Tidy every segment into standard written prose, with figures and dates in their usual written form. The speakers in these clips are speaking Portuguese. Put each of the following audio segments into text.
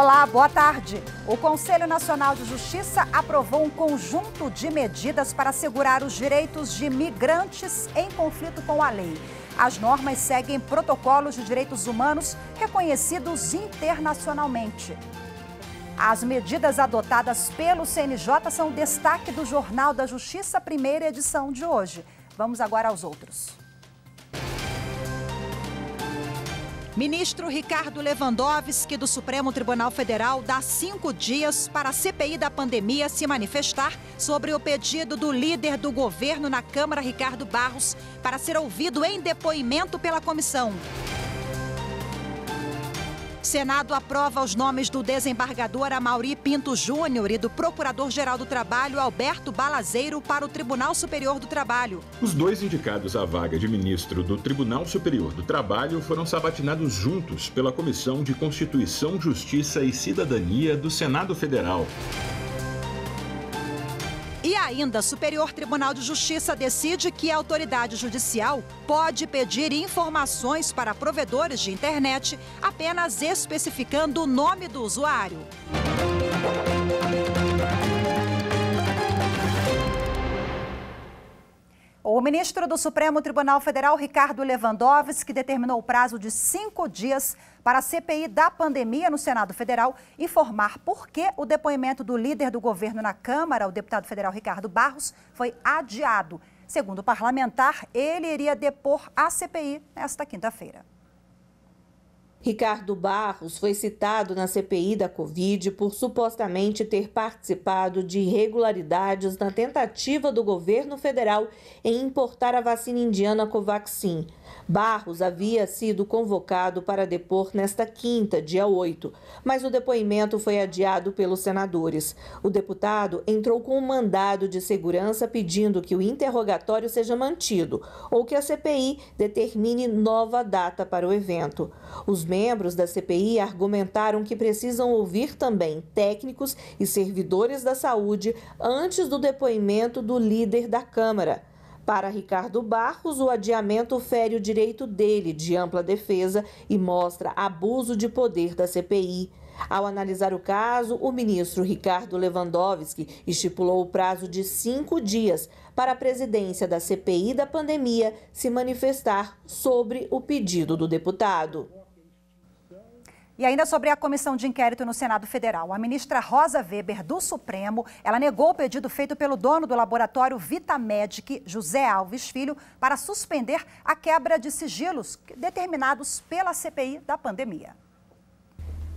Olá, boa tarde. O Conselho Nacional de Justiça aprovou um conjunto de medidas para assegurar os direitos de migrantes em conflito com a lei. As normas seguem protocolos de direitos humanos reconhecidos internacionalmente. As medidas adotadas pelo CNJ são o destaque do Jornal da Justiça, primeira edição de hoje. Vamos agora aos outros. Ministro Ricardo Lewandowski, do Supremo Tribunal Federal, dá 5 dias para a CPI da pandemia se manifestar sobre o pedido do líder do governo na Câmara, Ricardo Barros, para ser ouvido em depoimento pela comissão. Senado aprova os nomes do desembargador Amaury Pinto Júnior e do Procurador-Geral do Trabalho, Alberto Balazeiro, para o Tribunal Superior do Trabalho. Os dois indicados à vaga de ministro do Tribunal Superior do Trabalho foram sabatinados juntos pela Comissão de Constituição, Justiça e Cidadania do Senado Federal. E ainda, o Superior Tribunal de Justiça decide que a autoridade judicial pode pedir informações para provedores de internet, apenas especificando o nome do usuário. O ministro do Supremo Tribunal Federal, Ricardo Lewandowski, determinou o prazo de 5 dias para a CPI da pandemia no Senado Federal informar por que o depoimento do líder do governo na Câmara, o deputado federal Ricardo Barros, foi adiado. Segundo o parlamentar, ele iria depor à CPI nesta quinta-feira. Ricardo Barros foi citado na CPI da Covid por supostamente ter participado de irregularidades na tentativa do governo federal em importar a vacina indiana Covaxin. Barros havia sido convocado para depor nesta quinta, dia 8, mas o depoimento foi adiado pelos senadores. O deputado entrou com um mandado de segurança pedindo que o interrogatório seja mantido ou que a CPI determine nova data para o evento. Os membros da CPI argumentaram que precisam ouvir também técnicos e servidores da saúde antes do depoimento do líder da Câmara. Para Ricardo Barros, o adiamento fere o direito dele de ampla defesa e mostra abuso de poder da CPI. Ao analisar o caso, o ministro Ricardo Lewandowski estipulou o prazo de 5 dias para a presidência da CPI da pandemia se manifestar sobre o pedido do deputado. E ainda sobre a comissão de inquérito no Senado Federal, a ministra Rosa Weber, do Supremo, ela negou o pedido feito pelo dono do laboratório Vitamedic, José Alves Filho, para suspender a quebra de sigilos determinados pela CPI da pandemia.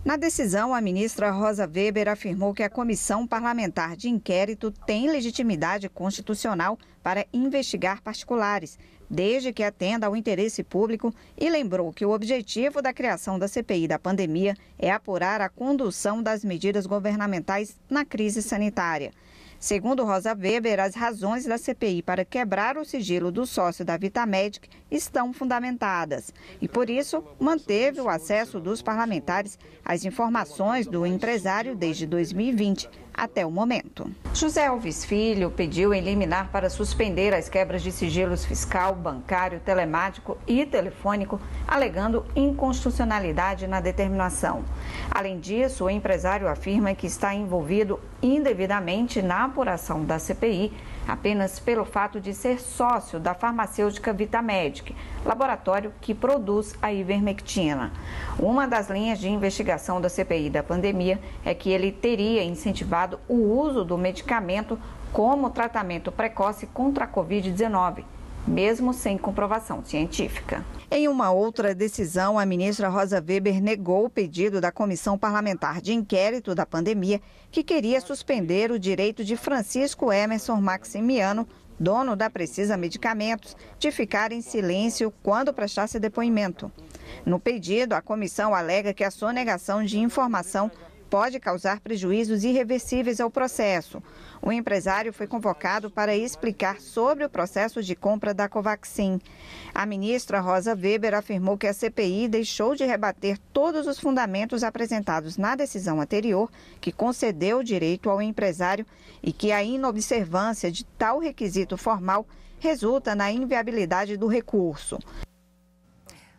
Na decisão, a ministra Rosa Weber afirmou que a comissão parlamentar de inquérito tem legitimidade constitucional para investigar particulares, desde que atenda ao interesse público, e lembrou que o objetivo da criação da CPI da pandemia é apurar a condução das medidas governamentais na crise sanitária. Segundo Rosa Weber, as razões da CPI para quebrar o sigilo do sócio da Vitamedic estão fundamentadas e, por isso, manteve o acesso dos parlamentares às informações do empresário desde 2020 até o momento. José Alves Filho pediu em liminar para suspender as quebras de sigilos fiscal, bancário, telemático e telefônico, alegando inconstitucionalidade na determinação. Além disso, o empresário afirma que está envolvido indevidamente na apuração da CPI apenas pelo fato de ser sócio da farmacêutica Vitamedic, laboratório que produz a ivermectina. Uma das linhas de investigação da CPI da pandemia é que ele teria incentivado o uso do medicamento como tratamento precoce contra a Covid-19, mesmo sem comprovação científica. Em uma outra decisão, a ministra Rosa Weber negou o pedido da Comissão Parlamentar de Inquérito da Pandemia, que queria suspender o direito de Francisco Emerson Maximiano, dono da Precisa Medicamentos, de ficar em silêncio quando prestasse depoimento. No pedido, a comissão alega que a sonegação de informação pode causar prejuízos irreversíveis ao processo. O empresário foi convocado para explicar sobre o processo de compra da Covaxin. A ministra Rosa Weber afirmou que a CPI deixou de rebater todos os fundamentos apresentados na decisão anterior, que concedeu o direito ao empresário, e que a inobservância de tal requisito formal resulta na inviabilidade do recurso.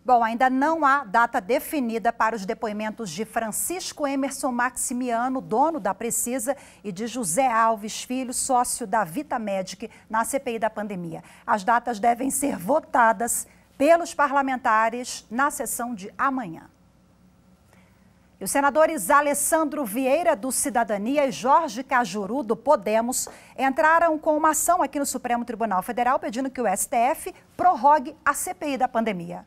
Bom, ainda não há data definida para os depoimentos de Francisco Emerson Maximiano, dono da Precisa, e de José Alves Filho, sócio da Vitamedic, na CPI da pandemia. As datas devem ser votadas pelos parlamentares na sessão de amanhã. E os senadores Alessandro Vieira, do Cidadania, e Jorge Cajuru, do Podemos, entraram com uma ação aqui no Supremo Tribunal Federal pedindo que o STF prorrogue a CPI da pandemia.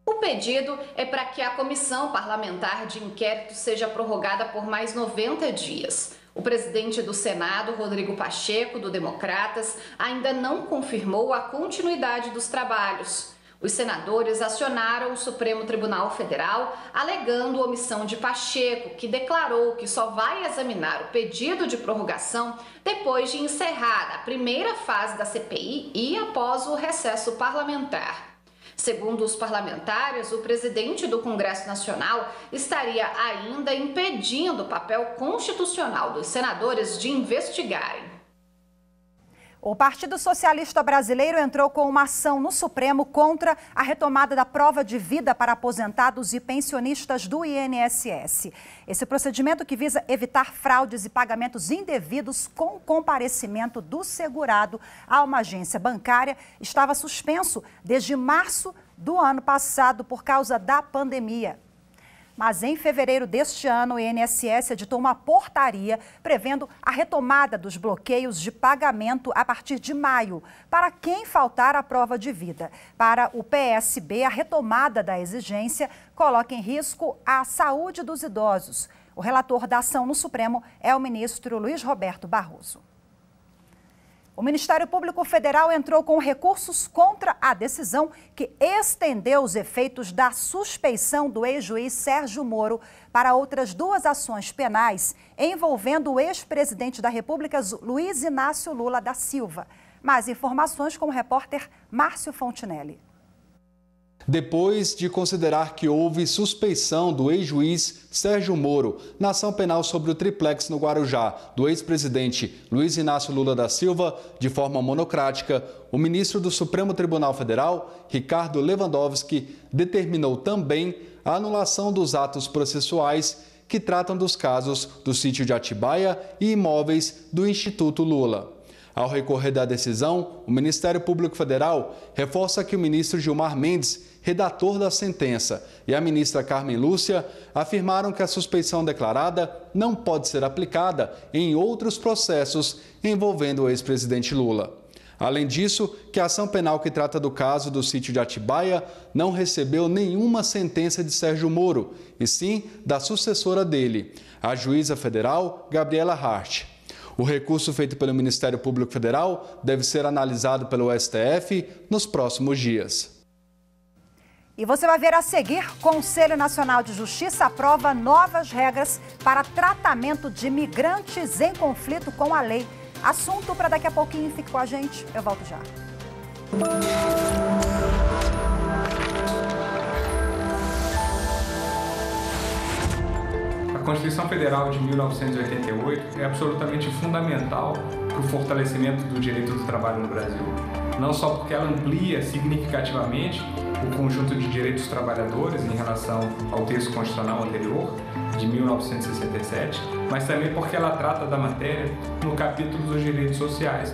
O pedido é para que a comissão parlamentar de inquérito seja prorrogada por mais 90 dias. O presidente do Senado, Rodrigo Pacheco, do Democratas, ainda não confirmou a continuidade dos trabalhos. Os senadores acionaram o Supremo Tribunal Federal alegando omissão de Pacheco, que declarou que só vai examinar o pedido de prorrogação depois de encerrada a primeira fase da CPI e após o recesso parlamentar. Segundo os parlamentares, o presidente do Congresso Nacional estaria ainda impedindo o papel constitucional dos senadores de investigarem. O Partido Socialista Brasileiro entrou com uma ação no Supremo contra a retomada da prova de vida para aposentados e pensionistas do INSS. Esse procedimento, que visa evitar fraudes e pagamentos indevidos com comparecimento do segurado a uma agência bancária, estava suspenso desde março do ano passado por causa da pandemia. Mas em fevereiro deste ano, o INSS editou uma portaria prevendo a retomada dos bloqueios de pagamento a partir de maio, para quem faltar a prova de vida. Para o PSB, a retomada da exigência coloca em risco a saúde dos idosos. O relator da ação no Supremo é o ministro Luiz Roberto Barroso. O Ministério Público Federal entrou com recursos contra a decisão que estendeu os efeitos da suspeição do ex-juiz Sérgio Moro para outras 2 ações penais envolvendo o ex-presidente da República, Luiz Inácio Lula da Silva. Mais informações com o repórter Márcio Fontinelli. Depois de considerar que houve suspeição do ex-juiz Sérgio Moro na ação penal sobre o triplex no Guarujá do ex-presidente Luiz Inácio Lula da Silva, de forma monocrática, o ministro do Supremo Tribunal Federal, Ricardo Lewandowski, determinou também a anulação dos atos processuais que tratam dos casos do sítio de Atibaia e imóveis do Instituto Lula. Ao recorrer da decisão, o Ministério Público Federal reforça que o ministro Gilmar Mendes, redator da sentença, e a ministra Carmen Lúcia afirmaram que a suspeição declarada não pode ser aplicada em outros processos envolvendo o ex-presidente Lula. Além disso, que a ação penal que trata do caso do sítio de Atibaia não recebeu nenhuma sentença de Sérgio Moro, e sim da sucessora dele, a juíza federal Gabriela Hart. O recurso feito pelo Ministério Público Federal deve ser analisado pelo STF nos próximos dias. E você vai ver a seguir: Conselho Nacional de Justiça aprova novas regras para tratamento de migrantes em conflito com a lei. Assunto para daqui a pouquinho. Fique com a gente, eu volto já. A Constituição Federal de 1988 é absolutamente fundamental para o fortalecimento do direito do trabalho no Brasil. Não só porque ela amplia significativamente o conjunto de direitos dos trabalhadores em relação ao texto constitucional anterior, de 1967, mas também porque ela trata da matéria no capítulo dos direitos sociais,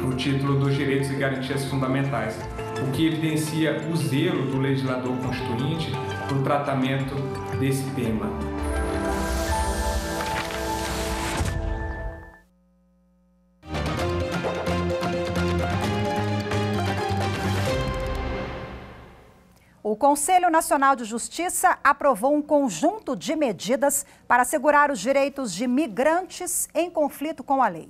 no título dos direitos e garantias fundamentais, o que evidencia o zelo do legislador constituinte no tratamento desse tema. O Conselho Nacional de Justiça aprovou um conjunto de medidas para assegurar os direitos de migrantes em conflito com a lei.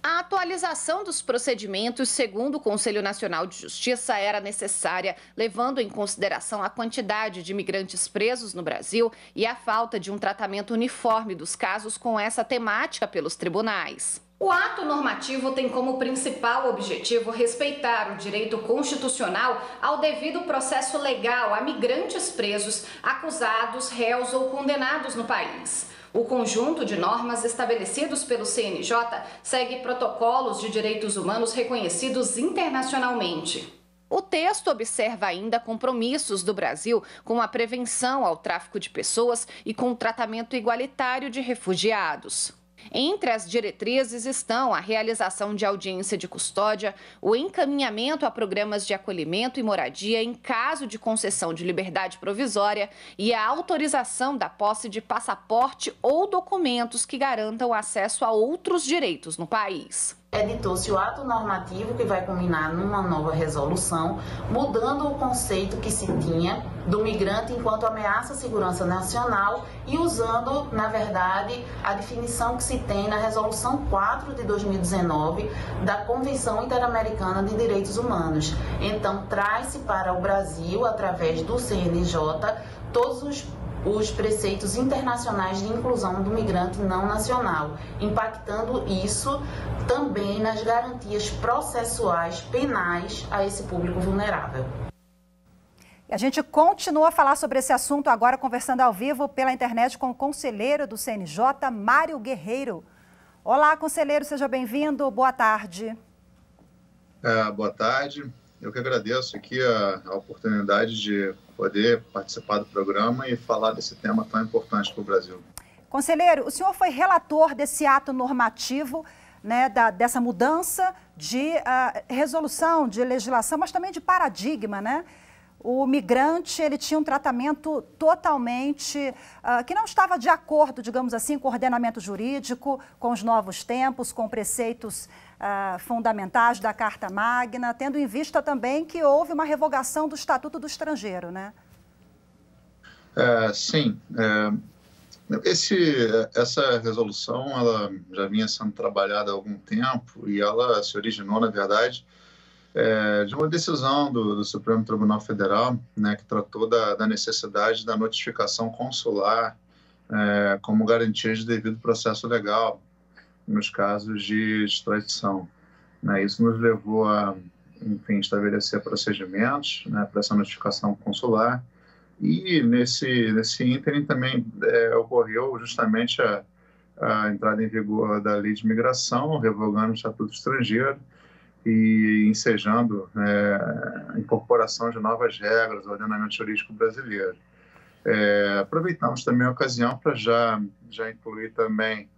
A atualização dos procedimentos, segundo o Conselho Nacional de Justiça, era necessária, levando em consideração a quantidade de imigrantes presos no Brasil e a falta de um tratamento uniforme dos casos com essa temática pelos tribunais. O ato normativo tem como principal objetivo respeitar o direito constitucional ao devido processo legal a migrantes presos, acusados, réus ou condenados no país. O conjunto de normas estabelecidos pelo CNJ segue protocolos de direitos humanos reconhecidos internacionalmente. O texto observa ainda compromissos do Brasil com a prevenção ao tráfico de pessoas e com o tratamento igualitário de refugiados. Entre as diretrizes estão a realização de audiência de custódia, o encaminhamento a programas de acolhimento e moradia em caso de concessão de liberdade provisória e a autorização da posse de passaporte ou documentos que garantam acesso a outros direitos no país. Editou-se o ato normativo que vai culminar numa nova resolução, mudando o conceito que se tinha do migrante enquanto ameaça à segurança nacional e usando, na verdade, a definição que se tem na Resolução 4 de 2019 da Convenção Interamericana de Direitos Humanos. Então, traz-se para o Brasil, através do CNJ, todos os preceitos internacionais de inclusão do migrante não nacional, impactando isso também nas garantias processuais penais a esse público vulnerável. A gente continua a falar sobre esse assunto agora, conversando ao vivo pela internet com o conselheiro do CNJ, Mário Guerreiro. Olá, conselheiro, seja bem-vindo, boa tarde. Boa tarde, eu que agradeço aqui a oportunidade de poder participar do programa e falar desse tema tão importante para o Brasil. Conselheiro, o senhor foi relator desse ato normativo, né, dessa mudança de resolução, de legislação, mas também de paradigma, né? O migrante, ele tinha um tratamento totalmente, que não estava de acordo, digamos assim, com o ordenamento jurídico, com os novos tempos, com preceitos fundamentais da Carta Magna, tendo em vista também que houve uma revogação do Estatuto do Estrangeiro, né? Sim. Essa resolução, ela já vinha sendo trabalhada há algum tempo e ela se originou, na verdade, de uma decisão do Supremo Tribunal Federal, né, que tratou da necessidade da notificação consular como garantia de devido processo legal nos casos de extradição. Né, isso nos levou a, enfim, estabelecer procedimentos, né, para essa notificação consular e nesse ínterim também ocorreu justamente a entrada em vigor da Lei de Imigração, revogando o Estatuto Estrangeiro e ensejando a incorporação de novas regras ao ordenamento jurídico brasileiro. Aproveitamos também a ocasião para já incluir também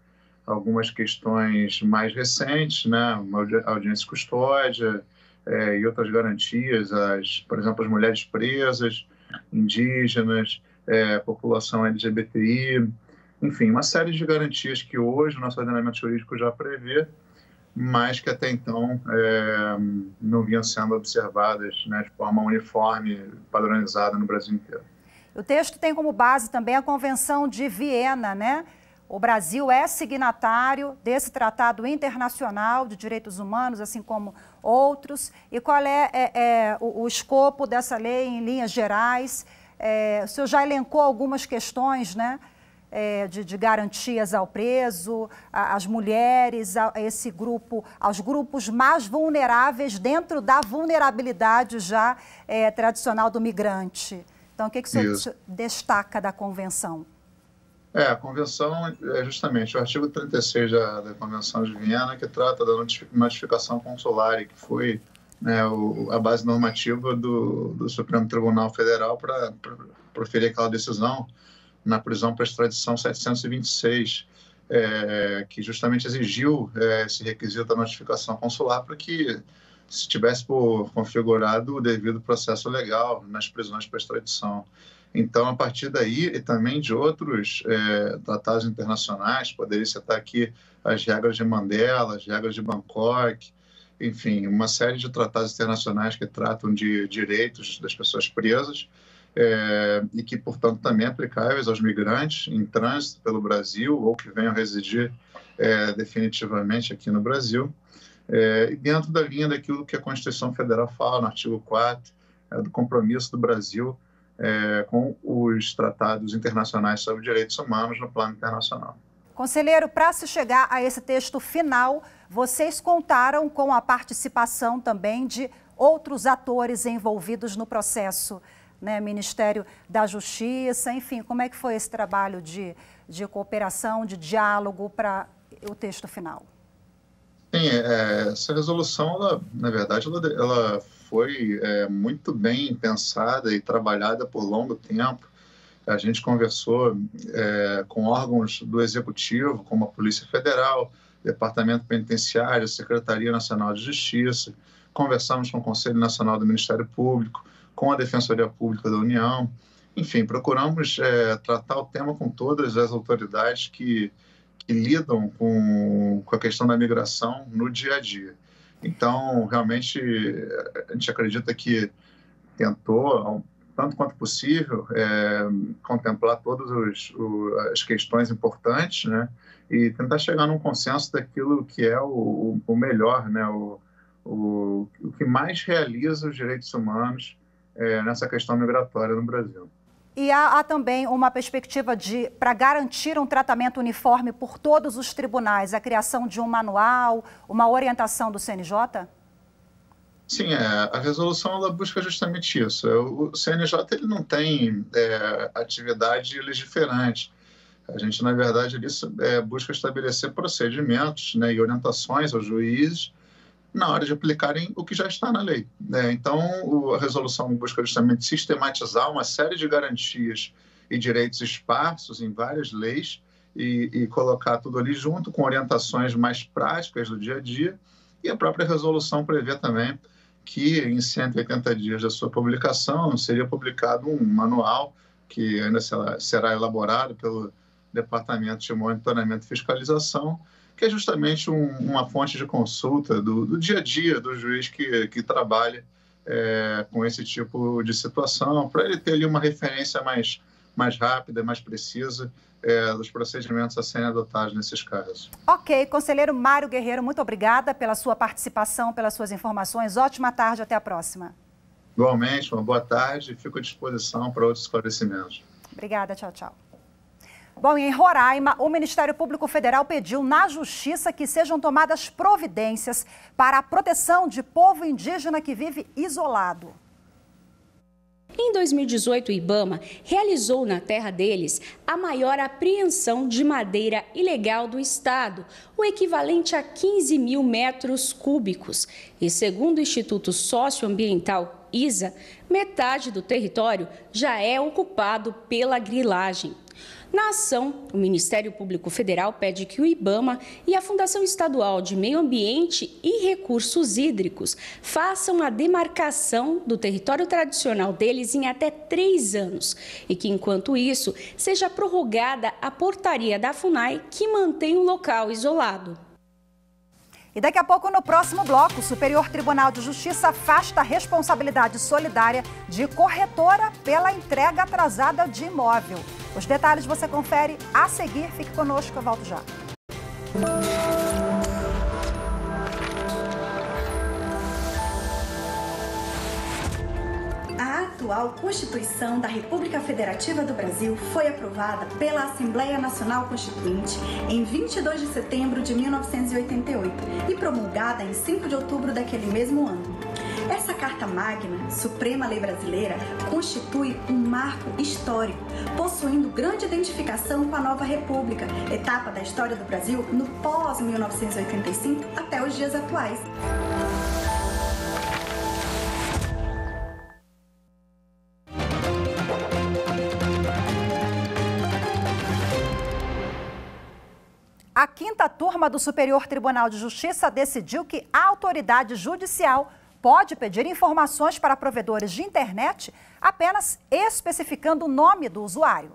algumas questões mais recentes, né, uma audiência de custódia e outras garantias, por exemplo, as mulheres presas, indígenas, população LGBTI, enfim, uma série de garantias que hoje o nosso ordenamento jurídico já prevê, mas que até então não vinham sendo observadas, né, de forma uniforme, padronizada no Brasil inteiro. O texto tem como base também a Convenção de Viena, né? O Brasil é signatário desse tratado internacional de direitos humanos, assim como outros. E qual é o escopo dessa lei em linhas gerais? O senhor já elencou algumas questões, né? De garantias ao preso, às mulheres, a esse grupo, aos grupos mais vulneráveis dentro da vulnerabilidade já tradicional do migrante. Então, o que o senhor destaca da Convenção? A Convenção é justamente o artigo 36 da Convenção de Viena, que trata da notificação consular, que foi, né, a base normativa do Supremo Tribunal Federal para proferir aquela decisão na prisão para extradição 726, que justamente exigiu esse requisito da notificação consular para que se tivesse configurado o devido processo legal nas prisões para extradição. Então, a partir daí, e também de outros tratados internacionais, poderia citar aqui as regras de Mandela, as regras de Bangkok, enfim, uma série de tratados internacionais que tratam de direitos das pessoas presas e que, portanto, também aplicáveis aos migrantes em trânsito pelo Brasil ou que venham residir definitivamente aqui no Brasil, e dentro da linha daquilo que a Constituição Federal fala, no artigo 4, do compromisso do Brasil com os tratados internacionais sobre direitos humanos no plano internacional. Conselheiro, para se chegar a esse texto final, vocês contaram com a participação também de outros atores envolvidos no processo, né? Ministério da Justiça, enfim, como é que foi esse trabalho de cooperação, de diálogo para o texto final? Sim, essa resolução, na verdade, ela foi muito bem pensada e trabalhada por longo tempo. A gente conversou com órgãos do Executivo, como a Polícia Federal, Departamento Penitenciário, Secretaria Nacional de Justiça, conversamos com o Conselho Nacional do Ministério Público, com a Defensoria Pública da União. Enfim, procuramos tratar o tema com todas as autoridades que lidam com a questão da migração no dia a dia. Então, realmente, a gente acredita que tentou, tanto quanto possível, contemplar todas as questões importantes, né, e tentar chegar num consenso daquilo que é o melhor, né, o que mais realiza os direitos humanos nessa questão migratória no Brasil. E há também uma perspectiva para garantir um tratamento uniforme por todos os tribunais, a criação de um manual, uma orientação do CNJ? Sim, a resolução ela busca justamente isso. O CNJ ele não tem atividade legiferante. A gente, na verdade, busca estabelecer procedimentos, né, e orientações aos juízes na hora de aplicarem o que já está na lei, né? Então, a resolução busca justamente sistematizar uma série de garantias e direitos esparsos em várias leis e colocar tudo ali junto com orientações mais práticas do dia a dia. E a própria resolução prevê também que em 180 dias da sua publicação seria publicado um manual que ainda será elaborado pelo Departamento de Monitoramento e Fiscalização, que é justamente uma fonte de consulta do dia a dia do juiz que trabalha com esse tipo de situação, para ele ter ali uma referência mais rápida, mais precisa dos procedimentos a serem adotados nesses casos. Ok, conselheiro Mário Guerreiro, muito obrigada pela sua participação, pelas suas informações. Ótima tarde, até a próxima. Igualmente, uma boa tarde, fico à disposição para outros esclarecimentos. Obrigada, tchau, tchau. Bom, em Roraima, o Ministério Público Federal pediu na Justiça que sejam tomadas providências para a proteção de povo indígena que vive isolado. Em 2018, o IBAMA realizou na terra deles a maior apreensão de madeira ilegal do estado, o equivalente a 15 mil metros cúbicos. E segundo o Instituto Socioambiental ISA, metade do território já é ocupado pela grilagem. Na ação, o Ministério Público Federal pede que o IBAMA e a Fundação Estadual de Meio Ambiente e Recursos Hídricos façam a demarcação do território tradicional deles em até 3 anos e que, enquanto isso, seja prorrogada a portaria da FUNAI que mantém o local isolado. E daqui a pouco, no próximo bloco, o Superior Tribunal de Justiça afasta a responsabilidade solidária de corretora pela entrega atrasada de imóvel. Os detalhes você confere a seguir. Fique conosco, eu volto já. A atual Constituição da República Federativa do Brasil foi aprovada pela Assembleia Nacional Constituinte em 22 de setembro de 1988 e promulgada em 5 de outubro daquele mesmo ano. Essa Carta Magna, Suprema Lei Brasileira, constitui um marco histórico, possuindo grande identificação com a nova República, etapa da história do Brasil no pós-1985 até os dias atuais. A 5ª turma do Superior Tribunal de Justiça decidiu que a autoridade judicial pode pedir informações para provedores de internet apenas especificando o nome do usuário.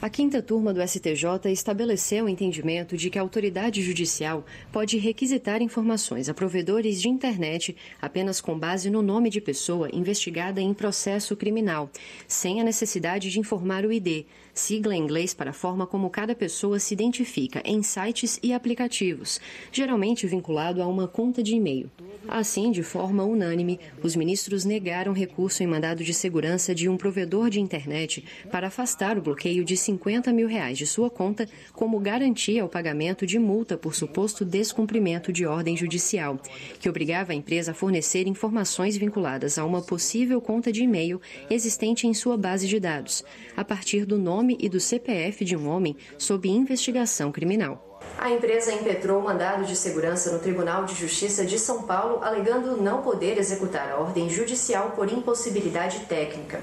A 5ª turma do STJ estabeleceu o entendimento de que a autoridade judicial pode requisitar informações a provedores de internet apenas com base no nome de pessoa investigada em processo criminal, sem a necessidade de informar o ID, sigla em inglês para a forma como cada pessoa se identifica em sites e aplicativos, geralmente vinculado a uma conta de e-mail. Assim, de forma unânime, os ministros negaram recurso em mandado de segurança de um provedor de internet para afastar o bloqueio de R$50 mil de sua conta como garantia ao pagamento de multa por suposto descumprimento de ordem judicial, que obrigava a empresa a fornecer informações vinculadas a uma possível conta de e-mail existente em sua base de dados, a partir do nome e do CPF de um homem sob investigação criminal. A empresa impetrou mandado de segurança no Tribunal de Justiça de São Paulo, alegando não poder executar a ordem judicial por impossibilidade técnica.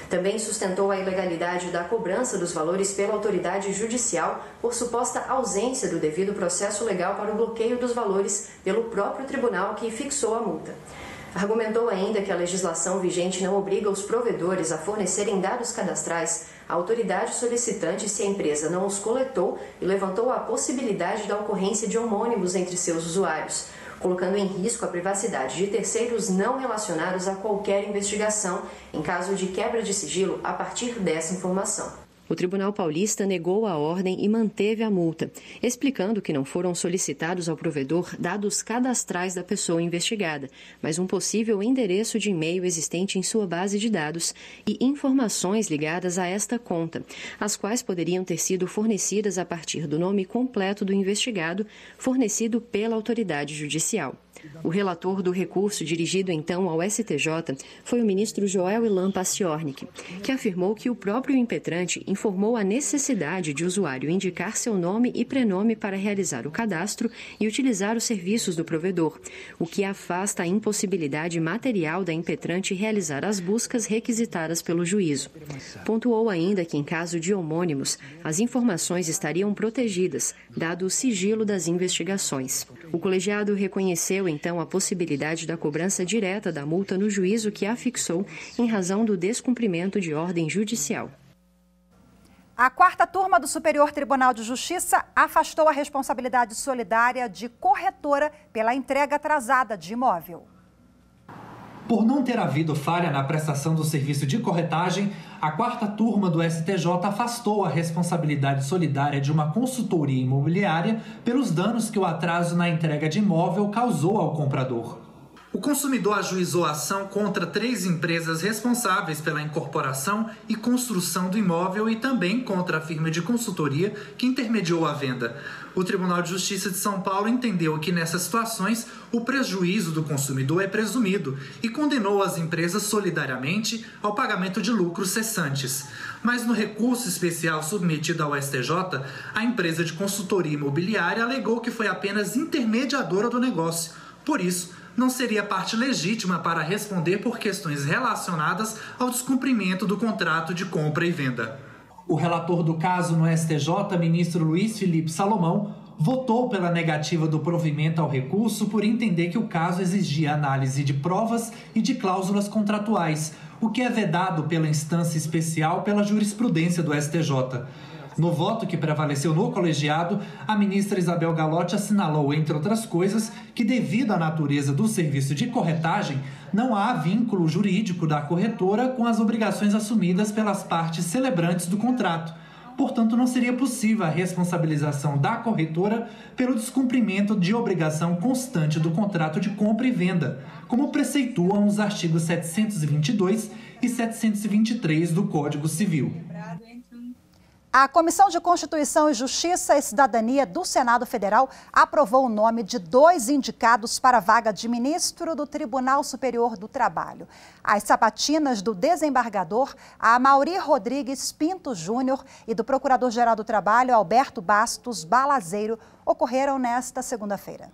Também sustentou a ilegalidade da cobrança dos valores pela autoridade judicial por suposta ausência do devido processo legal para o bloqueio dos valores pelo próprio tribunal que fixou a multa. Argumentou ainda que a legislação vigente não obriga os provedores a fornecerem dados cadastrais à autoridade solicitante se a empresa não os coletou e levantou a possibilidade da ocorrência de homônimos entre seus usuários, colocando em risco a privacidade de terceiros não relacionados a qualquer investigação em caso de quebra de sigilo a partir dessa informação. O Tribunal Paulista negou a ordem e manteve a multa, explicando que não foram solicitados ao provedor dados cadastrais da pessoa investigada, mas um possível endereço de e-mail existente em sua base de dados e informações ligadas a esta conta, as quais poderiam ter sido fornecidas a partir do nome completo do investigado, fornecido pela autoridade judicial. O relator do recurso dirigido então ao STJ foi o ministro Joel Ilan Paciornik, que afirmou que o próprio impetrante informou a necessidade de o usuário indicar seu nome e prenome para realizar o cadastro e utilizar os serviços do provedor, o que afasta a impossibilidade material da impetrante realizar as buscas requisitadas pelo juízo. Pontuou ainda que, em caso de homônimos, as informações estariam protegidas, dado o sigilo das investigações. O colegiado reconheceu então a possibilidade da cobrança direta da multa no juízo que a fixou em razão do descumprimento de ordem judicial. A quarta turma do Superior Tribunal de Justiça afastou a responsabilidade solidária de corretora pela entrega atrasada de imóvel. Por não ter havido falha na prestação do serviço de corretagem, a quarta turma do STJ afastou a responsabilidade solidária de uma consultoria imobiliária pelos danos que o atraso na entrega de imóvel causou ao comprador. O consumidor ajuizou a ação contra 3 empresas responsáveis pela incorporação e construção do imóvel e também contra a firma de consultoria que intermediou a venda. O Tribunal de Justiça de São Paulo entendeu que nessas situações o prejuízo do consumidor é presumido e condenou as empresas solidariamente ao pagamento de lucros cessantes. Mas no recurso especial submetido ao STJ, a empresa de consultoria imobiliária alegou que foi apenas intermediadora do negócio. Por isso, não seria parte legítima para responder por questões relacionadas ao descumprimento do contrato de compra e venda. O relator do caso no STJ, ministro Luiz Felipe Salomão, votou pela negativa do provimento ao recurso por entender que o caso exigia análise de provas e de cláusulas contratuais, o que é vedado pela instância especial pela jurisprudência do STJ. No voto que prevaleceu no colegiado, a ministra Isabel Galotti assinalou, entre outras coisas, que devido à natureza do serviço de corretagem, não há vínculo jurídico da corretora com as obrigações assumidas pelas partes celebrantes do contrato. Portanto, não seria possível a responsabilização da corretora pelo descumprimento de obrigação constante do contrato de compra e venda, como preceituam os artigos 722 e 723 do Código Civil. A Comissão de Constituição e Justiça e Cidadania do Senado Federal aprovou o nome de 2 indicados para a vaga de ministro do Tribunal Superior do Trabalho. As sabatinas do desembargador Amaury Rodrigues Pinto Júnior e do Procurador-Geral do Trabalho Alberto Bastos Balazeiro ocorreram nesta segunda-feira.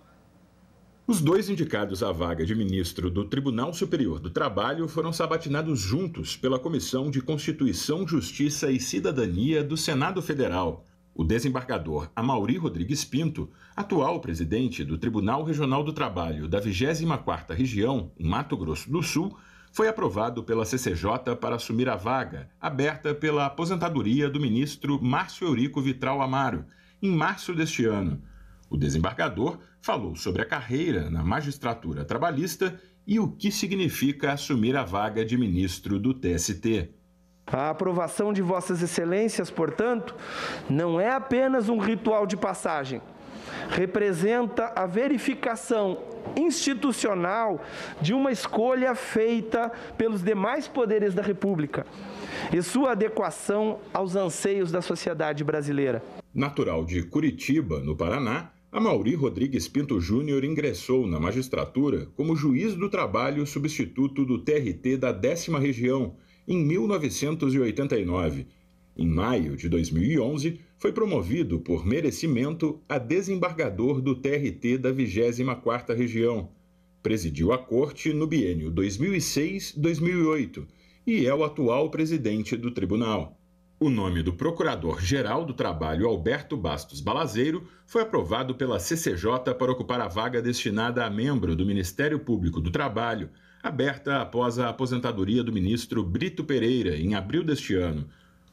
Os 2 indicados à vaga de ministro do Tribunal Superior do Trabalho foram sabatinados juntos pela Comissão de Constituição, Justiça e Cidadania do Senado Federal. O desembargador Amaury Rodrigues Pinto, atual presidente do Tribunal Regional do Trabalho da 24ª Região, em Mato Grosso do Sul, foi aprovado pela CCJ para assumir a vaga, aberta pela aposentadoria do ministro Márcio Eurico Vitral Amaro, em março deste ano. O desembargador falou sobre a carreira na magistratura trabalhista e o que significa assumir a vaga de ministro do TST. A aprovação de Vossas Excelências, portanto, não é apenas um ritual de passagem. Representa a verificação institucional de uma escolha feita pelos demais poderes da República e sua adequação aos anseios da sociedade brasileira. Natural de Curitiba, no Paraná, Amaury Rodrigues Pinto Júnior ingressou na magistratura como juiz do trabalho substituto do TRT da 10ª Região, em 1989. Em maio de 2011, foi promovido por merecimento a desembargador do TRT da 24ª Região. Presidiu a corte no biênio 2006-2008 e é o atual presidente do tribunal. O nome do Procurador-Geral do Trabalho, Alberto Bastos Balazeiro, foi aprovado pela CCJ para ocupar a vaga destinada a membro do Ministério Público do Trabalho, aberta após a aposentadoria do ministro Brito Pereira, em abril deste ano.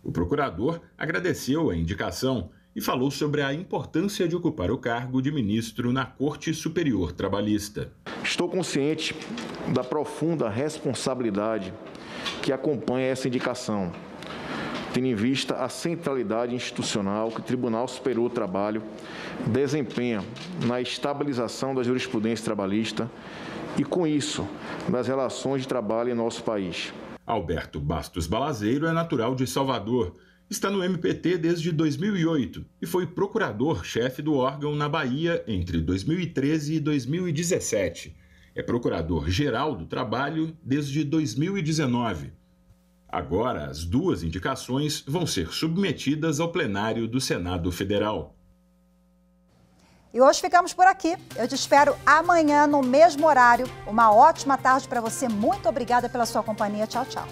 O procurador agradeceu a indicação e falou sobre a importância de ocupar o cargo de ministro na Corte Superior Trabalhista. Estou consciente da profunda responsabilidade que acompanha essa indicação, tendo em vista a centralidade institucional que o Tribunal Superior do Trabalho desempenha na estabilização da jurisprudência trabalhista e, com isso, nas relações de trabalho em nosso país. Alberto Bastos Balazeiro é natural de Salvador, está no MPT desde 2008 e foi procurador-chefe do órgão na Bahia entre 2013 e 2017. É procurador-geral do Trabalho desde 2019. Agora, as duas indicações vão ser submetidas ao plenário do Senado Federal. E hoje ficamos por aqui. Eu te espero amanhã no mesmo horário. Uma ótima tarde para você. Muito obrigada pela sua companhia. Tchau, tchau.